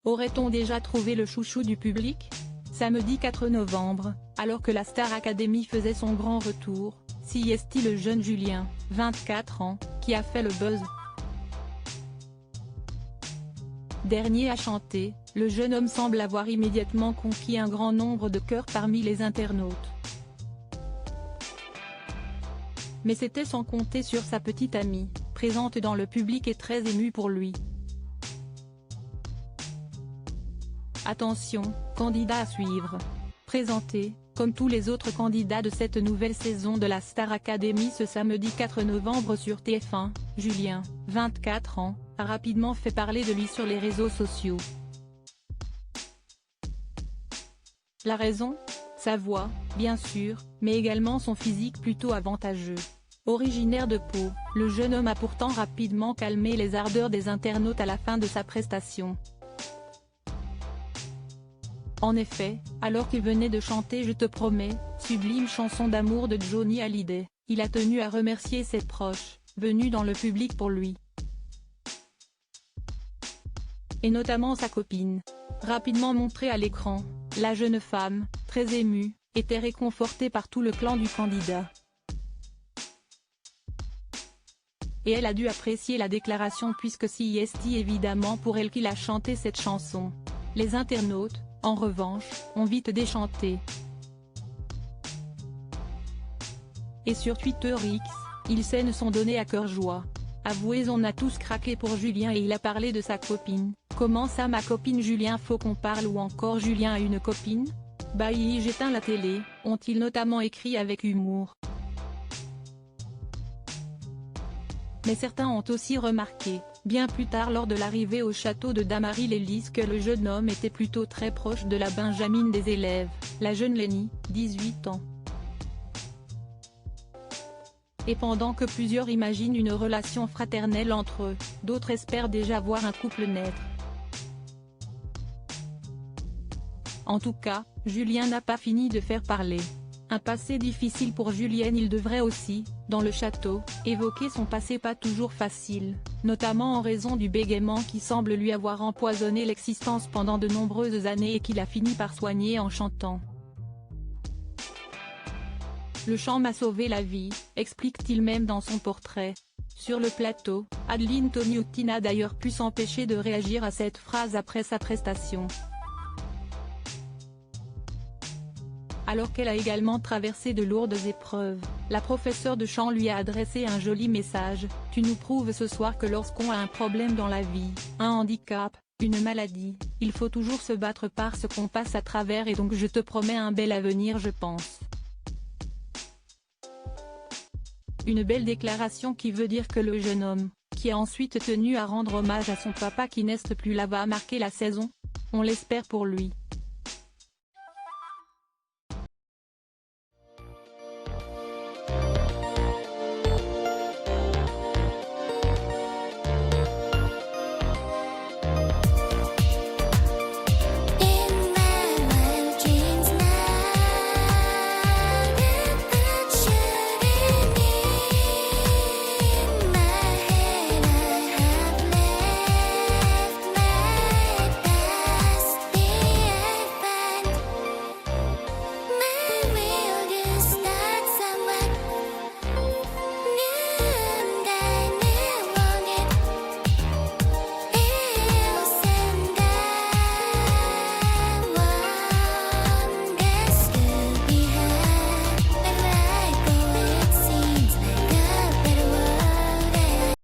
Aurait-on déjà trouvé le chouchou du public? Samedi 4 novembre, alors que la Star Academy faisait son grand retour, s'y est-il le jeune Julien, 24 ans, qui a fait le buzz. Dernier à chanter, le jeune homme semble avoir immédiatement conquis un grand nombre de cœurs parmi les internautes. Mais c'était sans compter sur sa petite amie, présente dans le public et très émue pour lui. Attention, candidat à suivre. Présenté, comme tous les autres candidats de cette nouvelle saison de la Star Academy ce samedi 4 novembre sur TF1, Julien, 24 ans, a rapidement fait parler de lui sur les réseaux sociaux. La raison? Sa voix, bien sûr, mais également son physique plutôt avantageux. Originaire de Pau, le jeune homme a pourtant rapidement calmé les ardeurs des internautes à la fin de sa prestation. En effet, alors qu'il venait de chanter Je te promets, sublime chanson d'amour de Johnny Hallyday, il a tenu à remercier ses proches, venus dans le public pour lui. Et notamment sa copine. Rapidement montrée à l'écran, la jeune femme, très émue, était réconfortée par tout le clan du candidat. Et elle a dû apprécier la déclaration puisque c'est évidemment pour elle qu'il a chanté cette chanson. Les internautes, en revanche, ont vite déchanté. Et sur Twitter X, ils se sont donnés à cœur joie. Avouez, on a tous craqué pour Julien et il a parlé de sa copine. Comment ça, ma copine Julien, faut qu'on parle, ou encore Julien a une copine? Bah j'éteins la télé, ont-ils notamment écrit avec humour. Mais certains ont aussi remarqué, bien plus tard lors de l'arrivée au château de Damary-les-Lys, que le jeune homme était plutôt très proche de la benjamine des élèves, la jeune Lenny, 18 ans. Et pendant que plusieurs imaginent une relation fraternelle entre eux, d'autres espèrent déjà voir un couple naître. En tout cas, Julien n'a pas fini de faire parler. Un passé difficile pour Julien. Il devrait aussi, dans le château, évoquer son passé pas toujours facile, notamment en raison du bégaiement qui semble lui avoir empoisonné l'existence pendant de nombreuses années et qu'il a fini par soigner en chantant. Le chant m'a sauvé la vie, explique-t-il même dans son portrait. Sur le plateau, Adeline Toniutti n'a d'ailleurs pu s'empêcher de réagir à cette phrase après sa prestation. Alors qu'elle a également traversé de lourdes épreuves, la professeure de chant lui a adressé un joli message: « Tu nous prouves ce soir que lorsqu'on a un problème dans la vie, un handicap, une maladie, il faut toujours se battre par ce qu'on passe à travers et donc je te promets un bel avenir, je pense. » Une belle déclaration qui veut dire que le jeune homme, qui a ensuite tenu à rendre hommage à son papa qui n'est plus là, va marquer la saison. On l'espère pour lui.